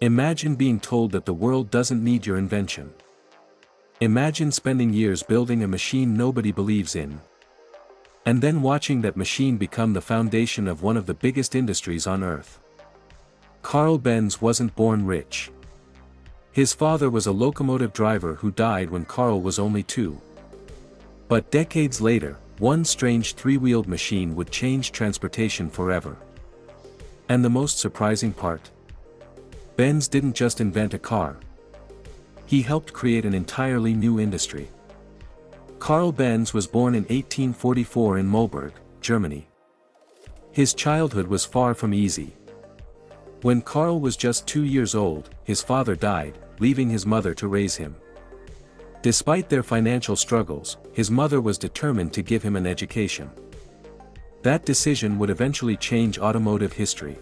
Imagine being told that the world doesn't need your invention. Imagine spending years building a machine nobody believes in. And then watching that machine become the foundation of one of the biggest industries on Earth. Karl Benz wasn't born rich. His father was a locomotive driver who died when Karl was only 2. But decades later, one strange three-wheeled machine would change transportation forever. And the most surprising part? Benz didn't just invent a car. He helped create an entirely new industry. Karl Benz was born in 1844 in Mollberg, Germany. His childhood was far from easy. When Karl was just 2 years old, his father died, leaving his mother to raise him. Despite their financial struggles, his mother was determined to give him an education. That decision would eventually change automotive history.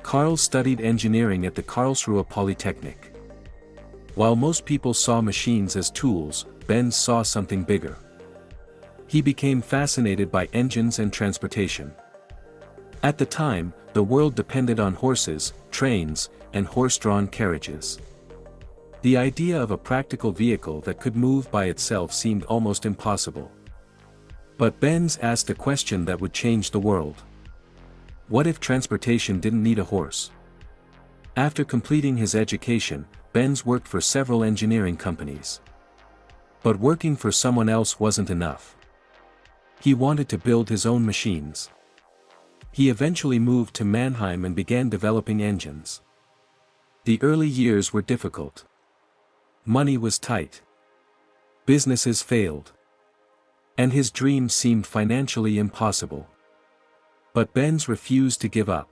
Karl studied engineering at the Karlsruhe Polytechnic. While most people saw machines as tools, Benz saw something bigger. He became fascinated by engines and transportation. At the time, the world depended on horses, trains, and horse-drawn carriages. The idea of a practical vehicle that could move by itself seemed almost impossible. But Benz asked a question that would change the world. What if transportation didn't need a horse? After completing his education, Benz worked for several engineering companies. But working for someone else wasn't enough. He wanted to build his own machines. He eventually moved to Mannheim and began developing engines. The early years were difficult. Money was tight. Businesses failed. And his dream seemed financially impossible. But Benz refused to give up.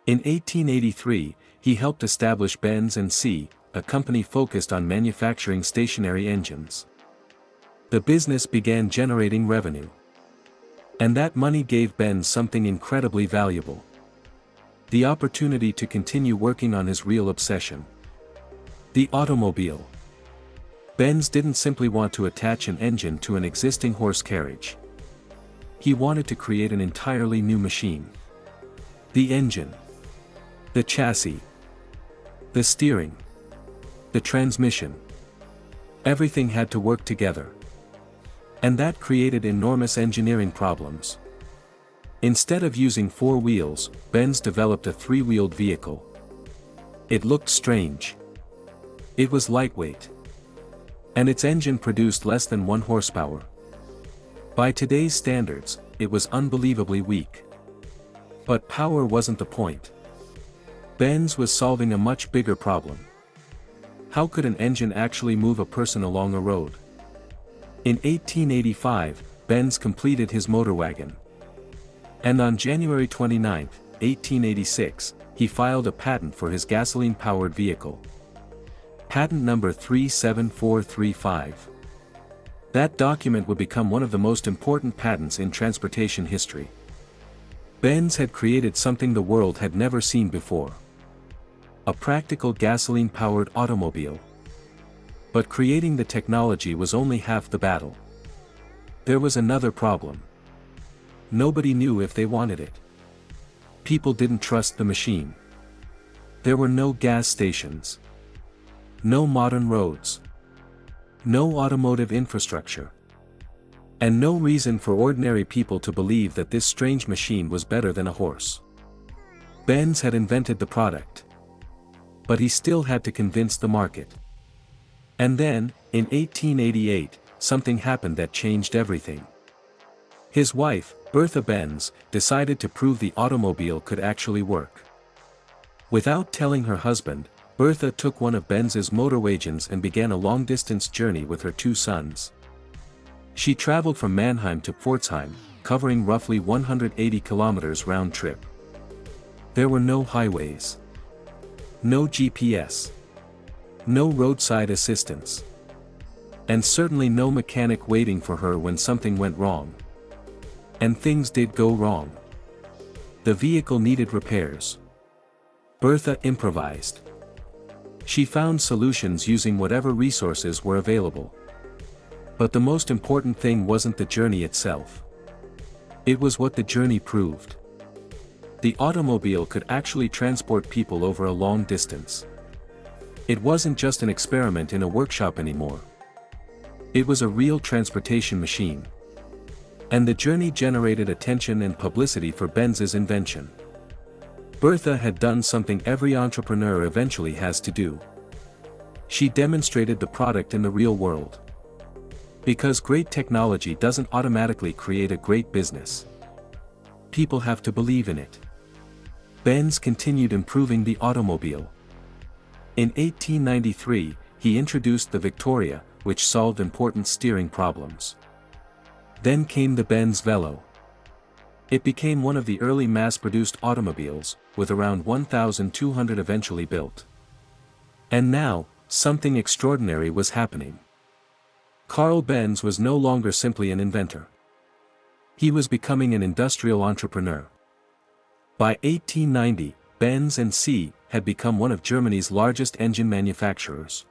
In 1883, he helped establish Benz & C, a company focused on manufacturing stationary engines. The business began generating revenue. And that money gave Benz something incredibly valuable. The opportunity to continue working on his real obsession. The automobile. Benz didn't simply want to attach an engine to an existing horse carriage. He wanted to create an entirely new machine. The engine. The chassis. The steering. The transmission. Everything had to work together. And that created enormous engineering problems. Instead of using 4 wheels, Benz developed a 3-wheeled vehicle. It looked strange. It was lightweight. And its engine produced less than 1 horsepower. By today's standards, it was unbelievably weak. But power wasn't the point. Benz was solving a much bigger problem. How could an engine actually move a person along a road? In 1885, Benz completed his motorwagen. And on January 29, 1886, he filed a patent for his gasoline-powered vehicle. Patent number 37435. That document would become one of the most important patents in transportation history. Benz had created something the world had never seen before. A practical gasoline-powered automobile. But creating the technology was only half the battle. There was another problem. Nobody knew if they wanted it. People didn't trust the machine. There were no gas stations. No modern roads. No automotive infrastructure. And no reason for ordinary people to believe that this strange machine was better than a horse. Benz had invented the product. But he still had to convince the market. And then, in 1888, something happened that changed everything. His wife, Bertha Benz, decided to prove the automobile could actually work. Without telling her husband, Bertha took one of Benz's motorwagens and began a long-distance journey with her 2 sons. She traveled from Mannheim to Pforzheim, covering roughly 180 kilometers round trip. There were no highways. No GPS. No roadside assistance. And certainly no mechanic waiting for her when something went wrong. And things did go wrong. The vehicle needed repairs. Bertha improvised. She found solutions using whatever resources were available. But the most important thing wasn't the journey itself. It was what the journey proved. The automobile could actually transport people over a long distance. It wasn't just an experiment in a workshop anymore. It was a real transportation machine. And the journey generated attention and publicity for Benz's invention. Bertha had done something every entrepreneur eventually has to do. She demonstrated the product in the real world. Because great technology doesn't automatically create a great business. People have to believe in it. Benz continued improving the automobile. In 1893, he introduced the Victoria, which solved important steering problems. Then came the Benz Velo. It became one of the early mass-produced automobiles, with around 1,200 eventually built. And now, something extraordinary was happening. Karl Benz was no longer simply an inventor. He was becoming an industrial entrepreneur. By 1890, Benz and C had become one of Germany's largest engine manufacturers.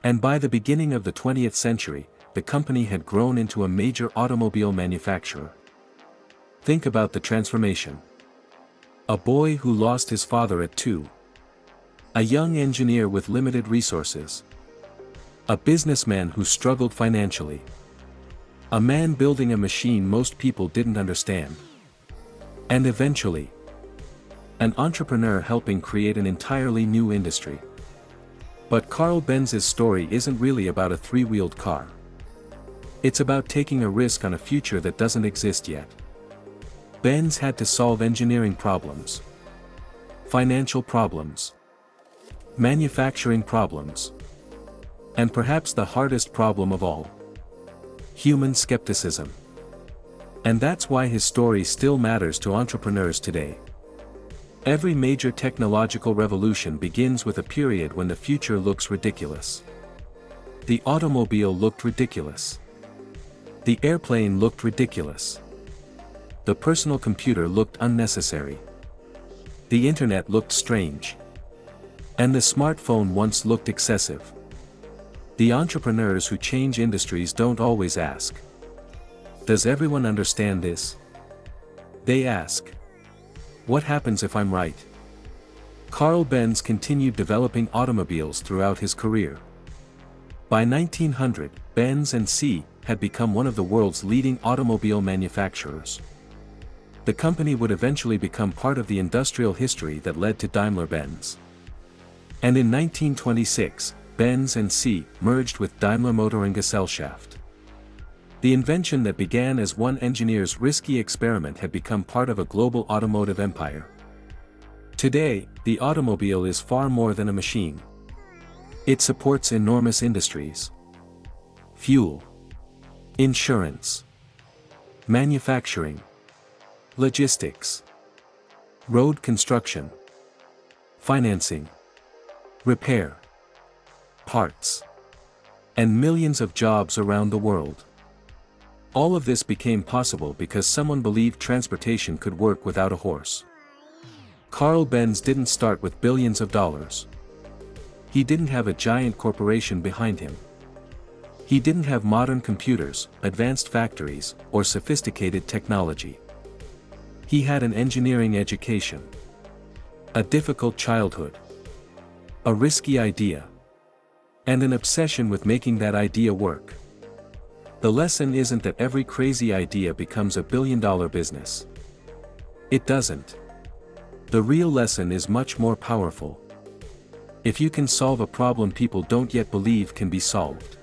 And by the beginning of the 20th century, the company had grown into a major automobile manufacturer. Think about the transformation. A boy who lost his father at 2. A young engineer with limited resources. A businessman who struggled financially. A man building a machine most people didn't understand. And eventually, an entrepreneur helping create an entirely new industry. But Karl Benz's story isn't really about a three-wheeled car. It's about taking a risk on a future that doesn't exist yet. Benz had to solve engineering problems, financial problems, manufacturing problems, and perhaps the hardest problem of all: human skepticism. And that's why his story still matters to entrepreneurs today. Every major technological revolution begins with a period when the future looks ridiculous. The automobile looked ridiculous. The airplane looked ridiculous. The personal computer looked unnecessary. The internet looked strange. And the smartphone once looked excessive. The entrepreneurs who change industries don't always ask, "Does everyone understand this?" They ask, "What happens if I'm right?" Karl Benz continued developing automobiles throughout his career. By 1900, Benz and C had become one of the world's leading automobile manufacturers. The company would eventually become part of the industrial history that led to Daimler-Benz. And in 1926, Benz and C merged with Daimler Motorengesellschaft. The invention that began as one engineer's risky experiment had become part of a global automotive empire. Today, the automobile is far more than a machine. It supports enormous industries: fuel, insurance, manufacturing, logistics, road construction, financing, repair, parts, and millions of jobs around the world. All of this became possible because someone believed transportation could work without a horse. Karl Benz didn't start with billions of dollars. He didn't have a giant corporation behind him. He didn't have modern computers, advanced factories, or sophisticated technology. He had an engineering education, a difficult childhood, a risky idea, and an obsession with making that idea work. The lesson isn't that every crazy idea becomes a billion-dollar business. It doesn't. The real lesson is much more powerful. If you can solve a problem people don't yet believe can be solved,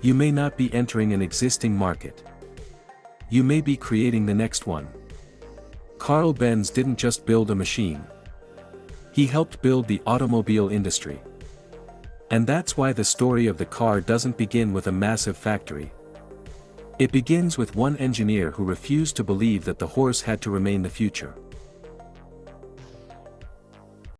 you may not be entering an existing market. You may be creating the next one. Karl Benz didn't just build a machine. He helped build the automobile industry. And that's why the story of the car doesn't begin with a massive factory. It begins with one engineer who refused to believe that the horse had to remain the future.